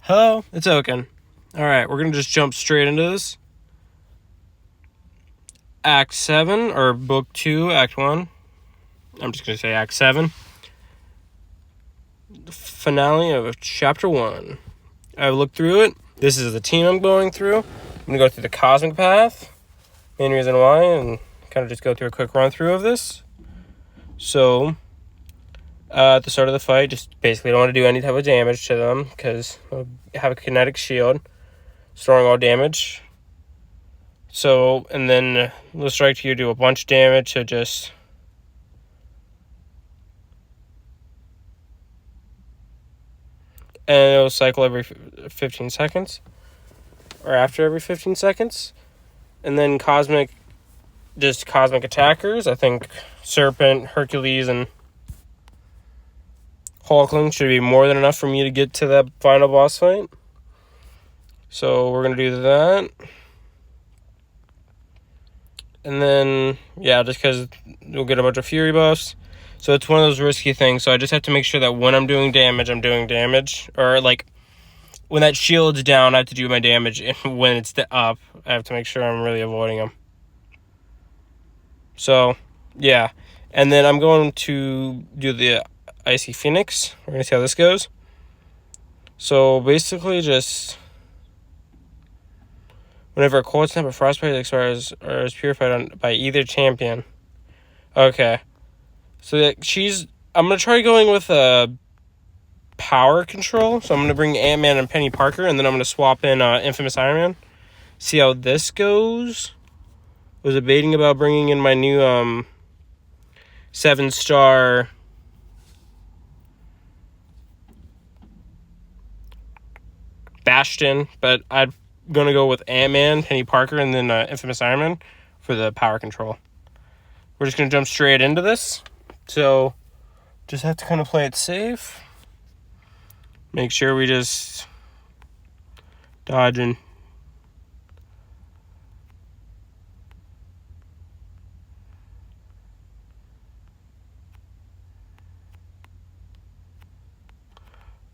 Hello, it's Oaken. Alright, we're going to just jump straight into this. Act 7, or Book 2, Act 1. I'm just going to say Act 7. The finale of Chapter 1. I've looked through it. This is the team I'm going through. I'm going to go through the Cosmic Path. Main reason why, and kind of just go through a quick run-through of this. So, at the start of the fight, just basically don't want to do any type of damage to them, because I have a kinetic shield, storing all damage. So, and then the strike here do a bunch of damage to just and it'll cycle every 15 seconds, or after every 15 seconds. And then cosmic attackers. I think Serpent, Hercules, and Hulkling should be more than enough for me to get to that final boss fight. So we're going to do that. And then, yeah, just because we'll get a bunch of Fury buffs. So it's one of those risky things. So I just have to make sure that when I'm doing damage. Or, like, when that shield's down, I have to do my damage. And when it's up, I have to make sure I'm really avoiding them. So, yeah. And then I'm going to do the Icy Phoenix. We're going to see how this goes. So, basically just whenever a cold snap or frostbite expires or is purified by either champion. Okay. So I'm going to try going with a power control. So I'm going to bring Ant-Man and Penny Parker, and then I'm going to swap in Infamous Iron Man. See how this goes. Was debating about bringing in my new 7-star Bastion, but I'm going to go with Ant-Man, Penny Parker, and then Infamous Iron Man for the power control. We're just going to jump straight into this. So, just have to kind of play it safe. Make sure we just dodge and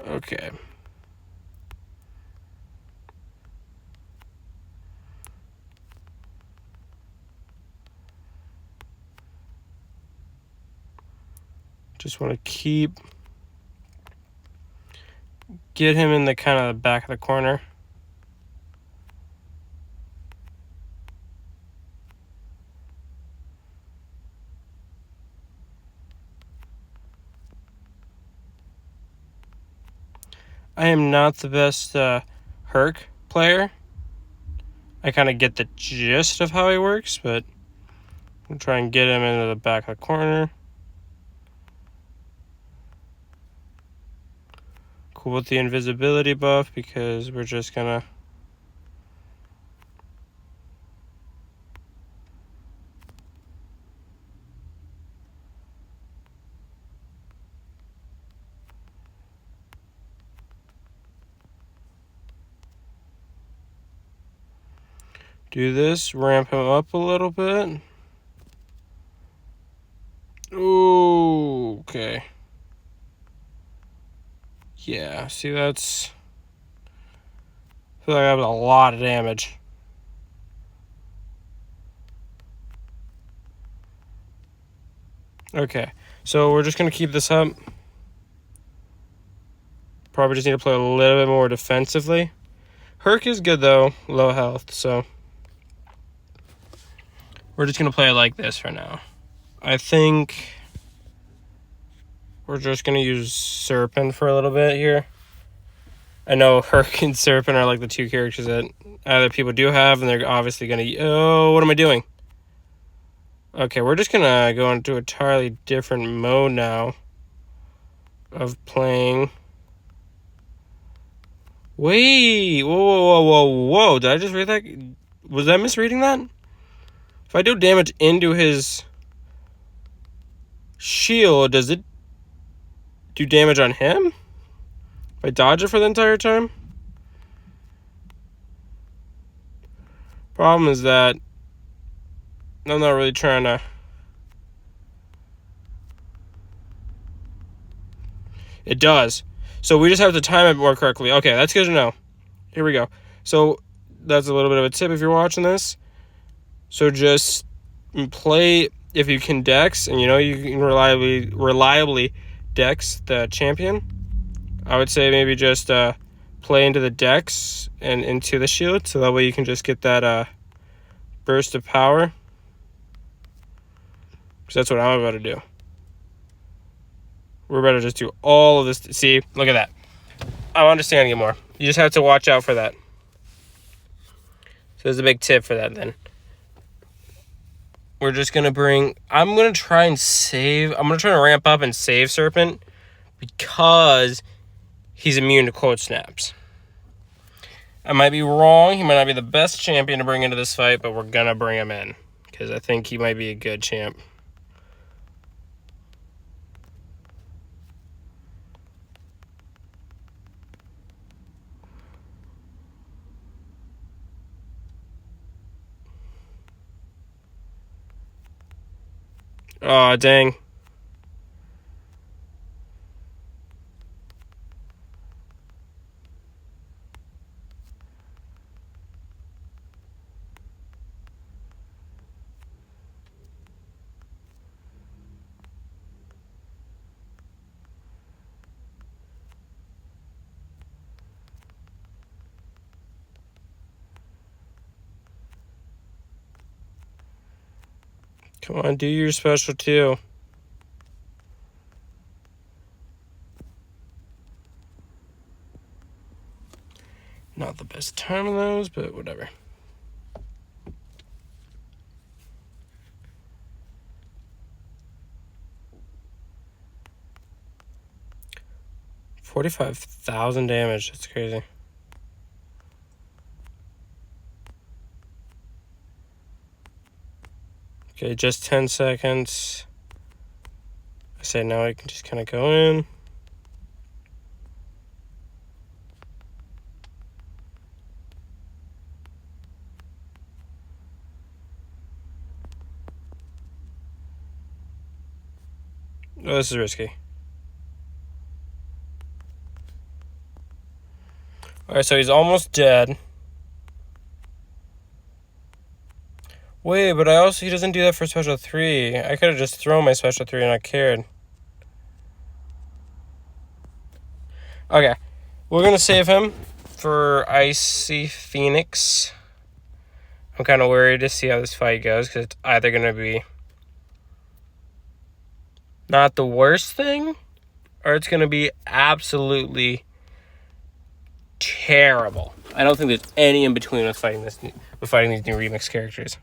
okay. Just want to get him in the kind of the back of the corner. I am not the best Herc player. I kind of get the gist of how he works, but I'm try and get him into the back of the corner. Cool with the invisibility buff, because we're just gonna do this, ramp him up a little bit. Ooh, okay. Yeah, see, I feel like that was a lot of damage. Okay, so we're just going to keep this up. Probably just need to play a little bit more defensively. Herc is good, though. Low health, so we're just going to play it like this for now. I think we're just going to use Serpent for a little bit here. I know Herc and Serpent are like the two characters that other people do have, and they're obviously going to... Oh, what am I doing? Okay, we're just going to go into a entirely different mode now of playing. Wait! Whoa. Did I just read that? Was I misreading that? If I do damage into his shield, does it do damage on him? If I dodge it for the entire time? Problem is that I'm not really trying to... It does. So we just have to time it more correctly. Okay, that's good to know. Here we go. So that's a little bit of a tip if you're watching this. So just play if you can dex, and you know you can reliably dex the champion. I would say maybe just play into the dex and into the shield, so that way you can just get that burst of power. Because that's what I'm about to do. We're about to just do all of this. See, look at that. I'm understanding it more. You just have to watch out for that. So there's a big tip for that then. We're just going to bring... I'm going to try and save... I'm going to try to ramp up and save Serpent because he's immune to cold snaps. I might be wrong. He might not be the best champion to bring into this fight, but we're going to bring him in because I think he might be a good champ. Aw, dang. Come on, do your special too. Not the best time of those, but whatever. $45,000 damage. That's crazy. Okay, just 10 seconds. I say now I can just kind of go in. Oh, this is risky. Alright, so he's almost dead. Wait, but he doesn't do that for special 3. I could have just thrown my special 3 and I cared. Okay, we're going to save him for Icy Phoenix. I'm kind of worried to see how this fight goes because it's either going to be not the worst thing or it's going to be absolutely terrible. I don't think there's any in between with fighting these new remix characters.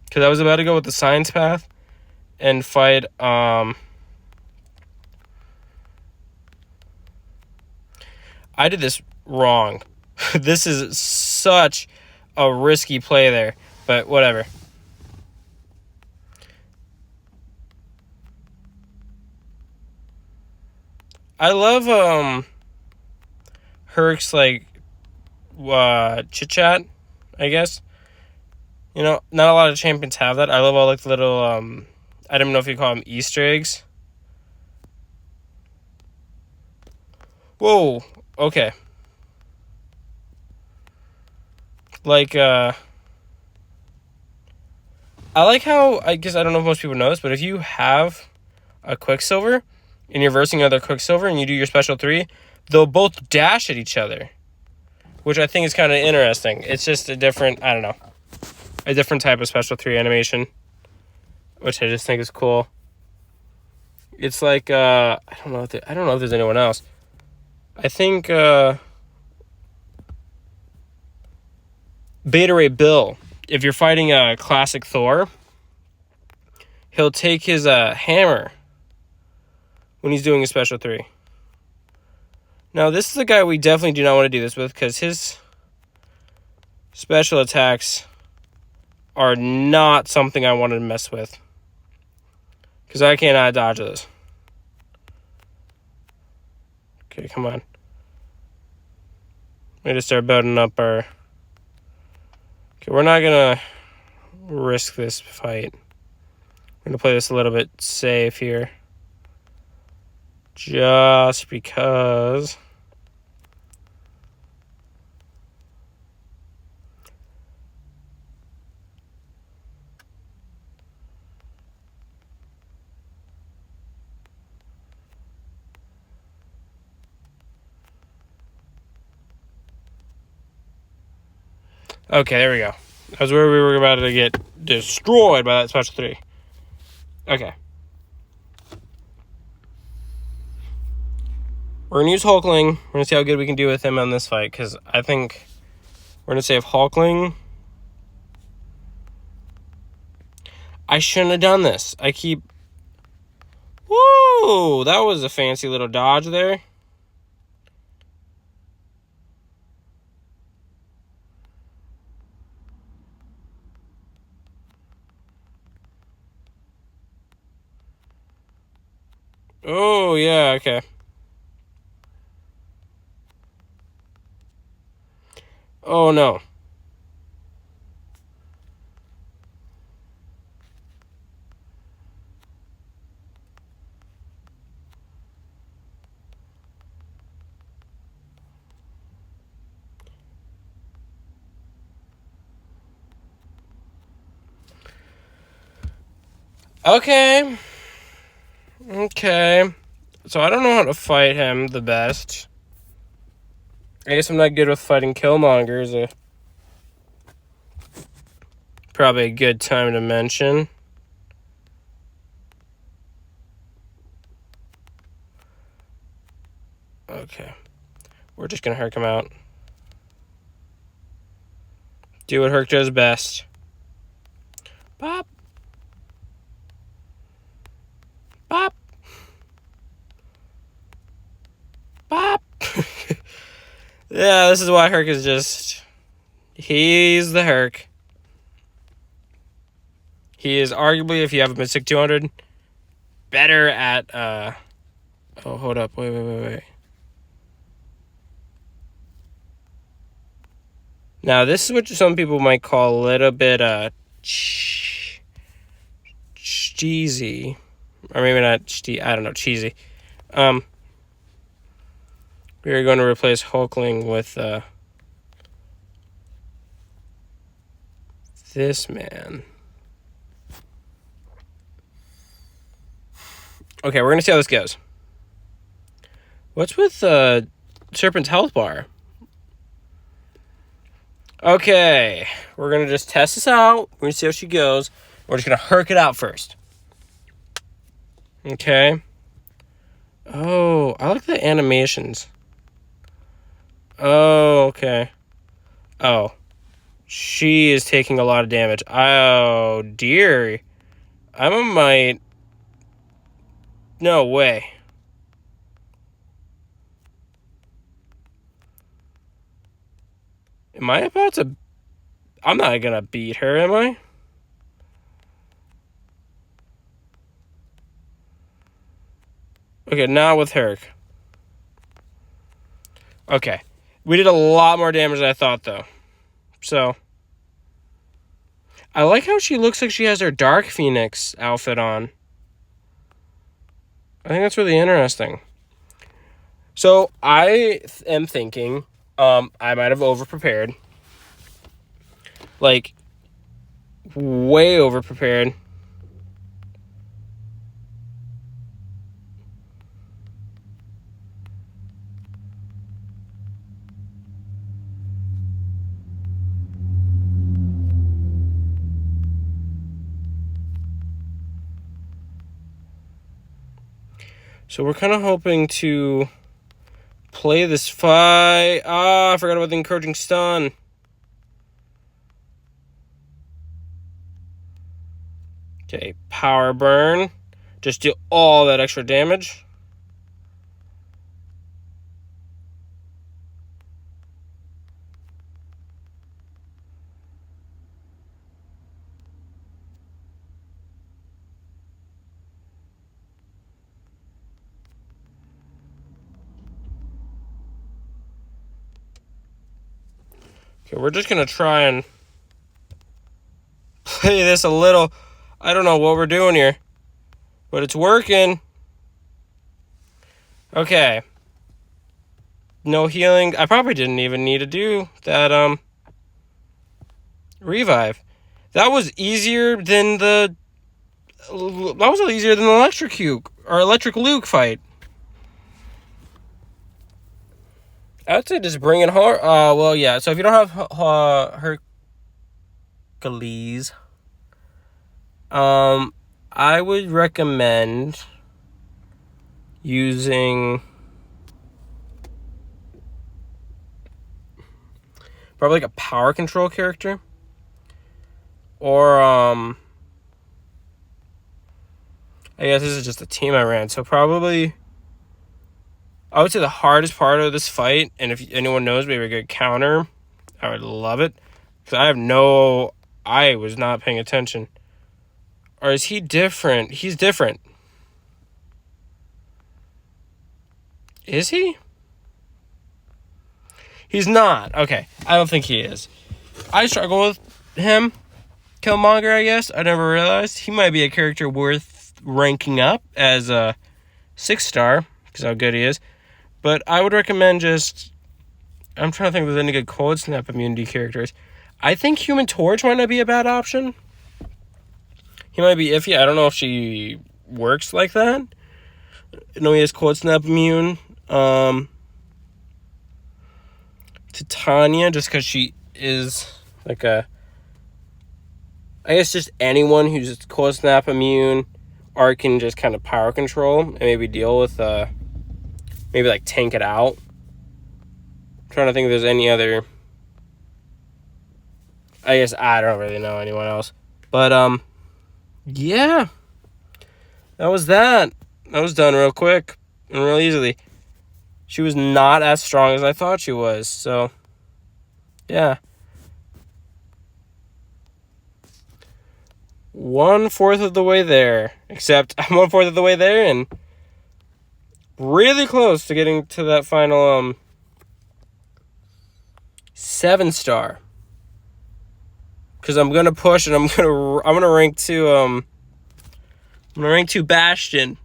Because I was about to go with the science path and fight I did this wrong. This is such a risky play there, but whatever. I love Herc's like chit chat, I guess. You know, not a lot of champions have that. I love all like the little I don't know if you call them Easter eggs. Whoa, okay. Like I like how, I guess I don't know if most people know this, but if you have a Quicksilver and you're versing another Quicksilver and you do your special 3, they'll both dash at each other, which I think is kind of interesting. It's just a different, I don't know, a different type of special 3 animation, which I just think is cool. It's like I don't know if there's anyone else. I think Beta Ray Bill, if you're fighting a classic Thor, he'll take his hammer when he's doing a special 3. Now, this is a guy we definitely do not want to do this with because his special attacks are not something I want to mess with. Because I cannot dodge this. Okay, come on. We just start building up our... Okay, we're not going to risk this fight. We're going to play this a little bit safe here. Just because... Okay, there we go. That's where we were about to get destroyed by that special 3. Okay. We're going to use Hulkling. We're going to see how good we can do with him on this fight, because I think we're going to save Hulkling. I shouldn't have done this. I keep... Whoa! That was a fancy little dodge there. Oh, yeah, okay. Oh, no. Okay. Okay. So I don't know how to fight him the best. I guess I'm not good with fighting Killmonger. Is probably a good time to mention. Okay. We're just going to Herc him out. Do what Herc does best. Pop. Pop. Pop. Yeah, this is why Herc is just... He's the Herc. He is arguably, if you have a Mystic 200, better at... Oh, hold up. Wait. Now, this is what some people might call a little bit cheesy. Or maybe not I don't know, cheesy. We're going to replace Hulkling with this man. Okay, we're going to see how this goes. What's with Serpent's health bar? Okay, we're going to just test this out. We're going to see how she goes. We're just going to Herc it out first. Okay. Oh, I like the animations. Oh, okay. Oh. She is taking a lot of damage. Oh, dear. might... No way. Am I about to... I'm not gonna beat her, am I? Okay, not with Herc. Okay. We did a lot more damage than I thought, though. So... I like how she looks like she has her Dark Phoenix outfit on. I think that's really interesting. So, I am thinking... I might have over-prepared. Like, way over-prepared. So we're kind of hoping to play this fight. Ah, I forgot about the encouraging stun. Okay, power burn. Just do all that extra damage. Okay, we're just going to try and play this a little. I don't know what we're doing here, but it's working. Okay. No healing. I probably didn't even need to do that revive. That was easier than the Electric Luke fight. I would say just bring in her. Well, yeah. So if you don't have her Hercules. I would recommend using probably like a power control character. Or, I guess this is just a team I ran. So probably, I would say the hardest part of this fight, and if anyone knows maybe a good counter, I would love it. Because I was not paying attention. Or is he different? He's different. Is he? He's not. Okay, I don't think he is. I struggle with him. Killmonger, I guess. I never realized. He might be a character worth ranking up as a 6-star, because how good he is. But I would recommend just... I'm trying to think if there's any good cold snap immunity characters. I think Human Torch might not be a bad option. He might be iffy. I don't know if she works like that. I know he has cold snap immune. Titania, just because she is like a... I guess just anyone who's cold snap immune or can just kind of power control and maybe deal with, maybe like tank it out. I'm trying to think if there's any other... I guess I don't really know anyone else. But, yeah. That was that. That was done real quick and real easily. She was not as strong as I thought she was, so, yeah. 1/4 of the way there. Except I'm 1/4 of the way there and really close to getting to that final 7-star. Because I'm gonna push and I'm gonna rank to Bastion.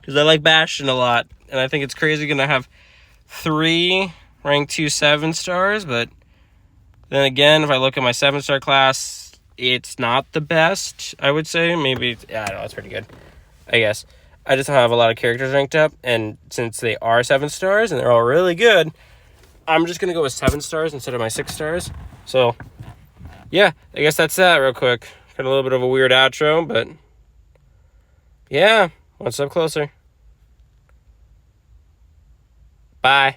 Because I like Bastion a lot. And I think it's crazy gonna have 3 rank 2 7-stars, but then again, if I look at my 7-star class, it's not the best, I would say. Maybe, I don't know, it's pretty good, I guess. I just don't have a lot of characters ranked up, and since they are 7-stars, and they're all really good, I'm just going to go with 7 stars instead of my 6 stars. So, yeah, I guess that's that real quick. Got a little bit of a weird outro, but yeah, one step closer. Bye.